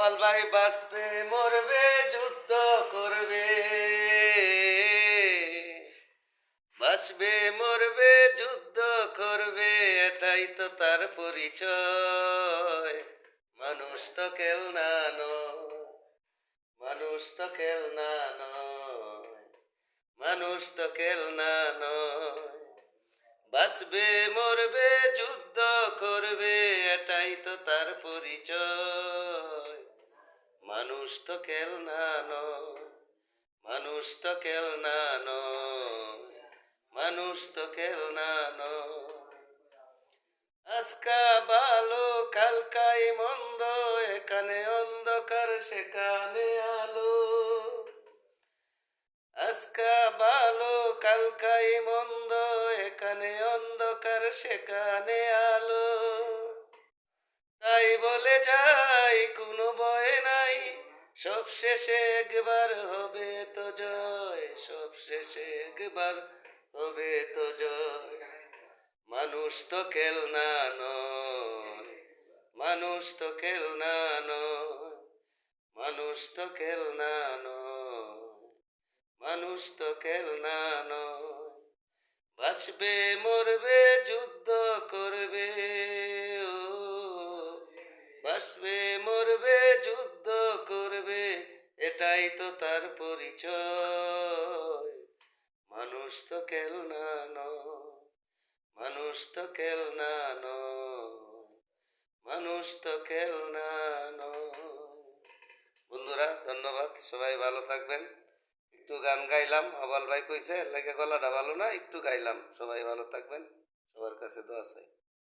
আওয়াল ভাই বাঁচবে মরবে যুদ্ধ করবে, বাঁচবে মরবে যুদ্ধ করবে, এটাই তো তার পরিচয়। মানুষ তো খেলনা নয়, মানুষ তো খেলনা নয়, মানুষ তো খেলনা নয়। বাঁচবে মরবে যুদ্ধ করবে, এটাই তো তার পরিচয়। মানুষ তো খেলনা নয়, মানুষ তো খেলনা নয়, মানুষ তো খেলনা নয়। আজকা ভালো কালকাই মন্দ, এখানে অন্ধকার সেখানে আলো। আজকা ভালো কালকাই মন্দ, এখানে অন্ধকার সেখানে আলো। তাই বলে যাই কোনো ভয় নাই, সব শেষে একবার হবে তো জয়, সব শেষে একবার হবে তো জয়। মানুষ তো খেলনা নয়, মানুষ তো খেলনা নয়, মানুষ তো খেলনা নয়, মানুষ তো খেলনা নয়। বাঁচবে মরবে যুদ্ধ করবে, ও বাঁচবে মরবে যুদ্ধ করবে, এটাই তো তার পরিচয়। মানুষ তো খেলনা নয়, মানুষ তো খেলনা নয়, মানুষ তো খেলনা নয়। বন্ধুরা ধন্যবাদ, সবাই ভালো থাকবেন। একটু গান গাইলাম, আবাল ভাই কইছে লাগে গলাটা ভালো না, একটু গাইলাম। সবাই ভালো থাকবেন, সবার কাছে দোয়া চাই।